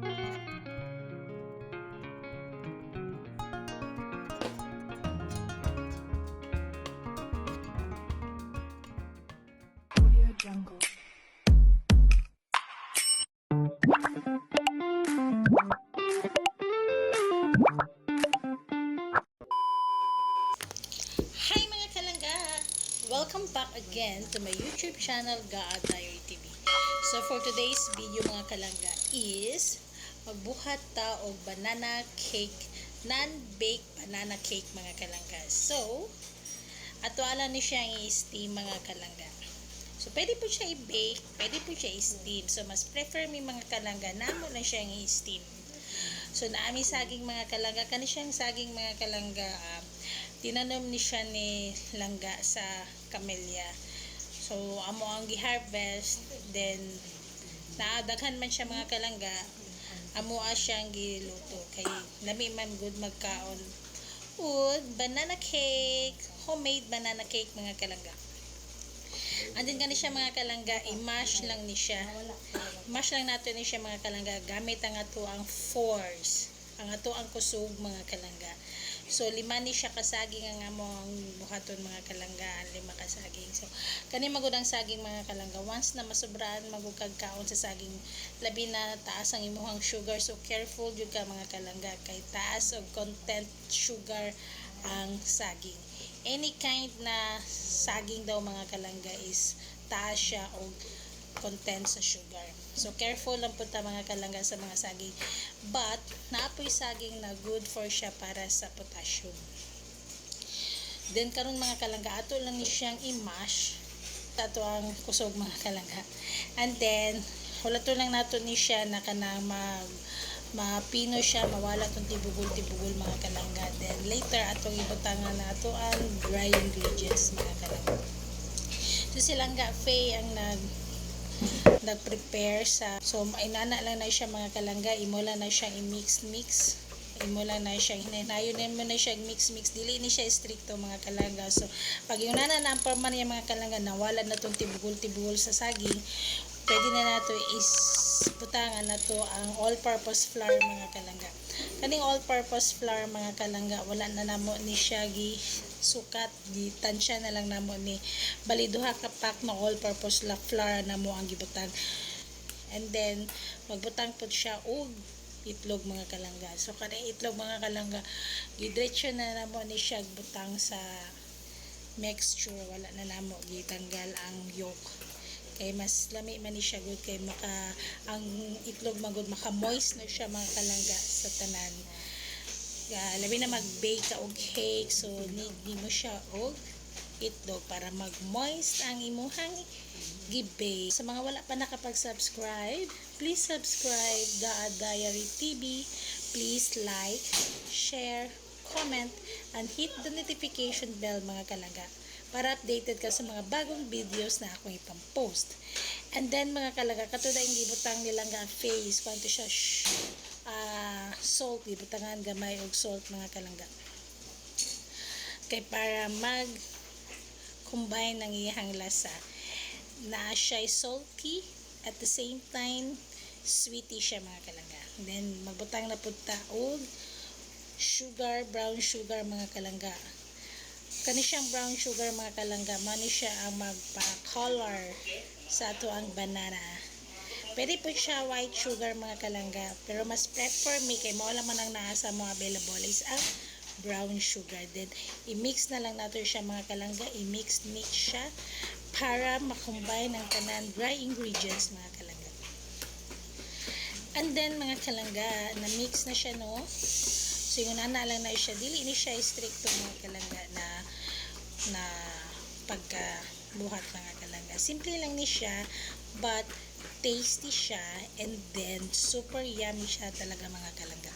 Jungle. Hi mga kalangga! Welcome back again to my YouTube channel, Gaa Diary TV. So for today's video mga kalangga is magbuhat ta og banana cake, non-baked banana cake mga kalangga. So, ato ala ni siya i-steam mga kalangga. So, pwede po siya i-bake, pwede po siya i-steam. So, mas prefer mi mga kalangga, namo na siya i-steam. So, naami saging mga kalangga, kani siyang saging mga kalangga, tinanom ni siya ni langga sa camellia. So, amo ang gi-harvest, then, naadaghan man siya mga kalangga, amo siyang giluto. Kay, lami man good magkaon. Food, banana cake, homemade banana cake mga kalangga. Andin gani siya mga kalangga, i-mash lang ni siya. Mash lang nato ni siya mga kalangga gamit ang ato ang force. Ang ato ang kusog mga kalangga. So lima ni siya kasaging ang among buhaton mga kalangga, lima kasaging. So kani magud ang saging mga kalangga, once na masubraan magugkag kaon sa saging, labi na taas ang imuhang sugar. So careful jud ka mga kalangga kay taas og content sugar ang saging. Any kind na saging daw mga kalangga is taas siya og content sa sugar. So careful lang po ta mga kalangga sa mga saging. But naapoy saging na good for siya para sa potassium. Then karon mga kalangga, ato lang ni siyang i-mash. Ato ang kusog mga kalangga. And then hulato lang nato ni siya na kanang mapino siya, mawala tong tibugol-tibugol mga kalangga. Then later atong ibutangan nato ang dry ingredients mga kalangga. So silang Faye ang nag-prepare sa, so inana lang na siya mga kalangga, imo lang na siyang i-mix imo lang na siyang hinayon mo na siya mix dili ni siya stricto mga kalangga. So pag inana na ang parman niya mga kalangga, nawala na tong tibugol sa saging, pwede na nato butangan na to ang all-purpose flour mga kalangga. Kaning all-purpose flour mga kalangga, wala na namo ni siya sukat, tansya na lang namo ni bali duha ka pack na all-purpose flour namo ang gibutang. And then magbutang pud siya og itlog mga kalangga. So kaning itlog mga kalangga, gidiretso na namo ni siya butang sa mixture, wala na namo gitanggal ang yolk. Kay mas lami man ni siya good, kay ang itlog magud maka-moist na siya mga kalangga sa tanan. Labi na mag-bake ka og cake, so need mo siya og itlog para mag-moist ang imuhang gi-bake. Sa mga wala pa nakapag-subscribe, please subscribe Gaa Diary TV. Please like, share, comment, and hit the notification bell mga kalangga para updated ka sa mga bagong videos na akong ipang-post. And then mga kalangga, katulad ang gibutang nilang face, kwanto siya salt, gibutangan gamay og salt mga kalangga. Kay para mag-combine ng iyang lasa, na siya salty, at the same time sweety siya mga kalangga. Then magbutang na pud ta og sugar, brown sugar mga kalangga. Kani siyang brown sugar mga kalangga, mani siya ang magpa-color sa ato ang banana. Pwede po siya white sugar mga kalangga, pero mas prefer me kay mao lang man ang naa sa mga available is ang brown sugar. Then i-mix na lang nato siya mga kalangga, i-mix siya para makombine ang tanan dry ingredients mga kalangga. And then mga kalangga, na-mix na siya no. So yung lang na siya, dili ni siya stricto mga kalangga na pagkabuhat mga kalangga. Simple lang ni siya, but tasty siya, and then super yummy siya talaga mga kalangga.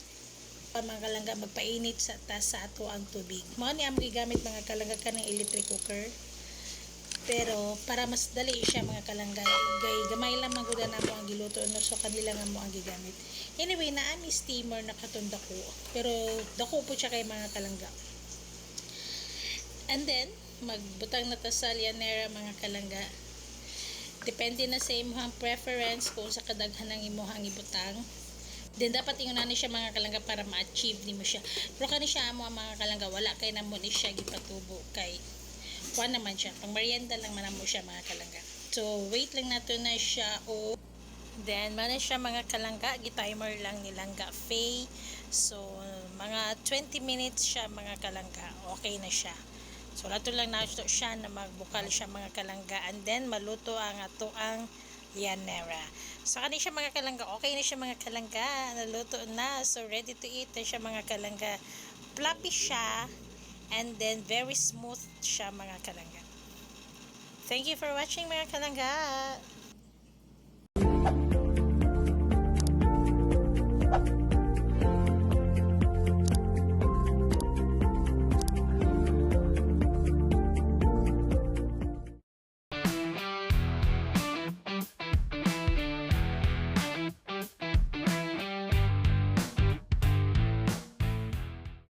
Mga kalangga, magpainit sa ato ang tubig. Mao ni ang gigamit mga kalangga kanang electric cooker. Pero para mas dali siya mga kalangga, gamay lang magud na mo ang giluto no, so kanila nga mo ang gigamit. Anyway, naami steamer na katong dako, pero dako po siya kay mga kalangga. And then magbutang na ta sa lyanera mga kalangga. Depende na sa imong preference kung sa kadaghan ng imong ibutang. Then dapat ingon na siya mga kalangga para ma-achieve nimo siya. Pero kani siya amo mga kalangga wala kay namo ni siya gipatubo kay kuan naman siya. Pang merienda lang man mo siya mga kalangga. So wait lang nato na siya o then man siya mga kalangga gi-timer lang ni Langga Faye. So mga 20 minutes siya mga kalangga. Okay na siya. So lato lang na siya na magbukal siya mga kalangga and then maluto ang ato ang yanera. So kani siya mga kalangga, okay na siya mga kalangga, naluto na. So ready to eat na siya mga kalangga. Fluffy siya and then very smooth siya mga kalangga. Thank you for watching mga kalangga.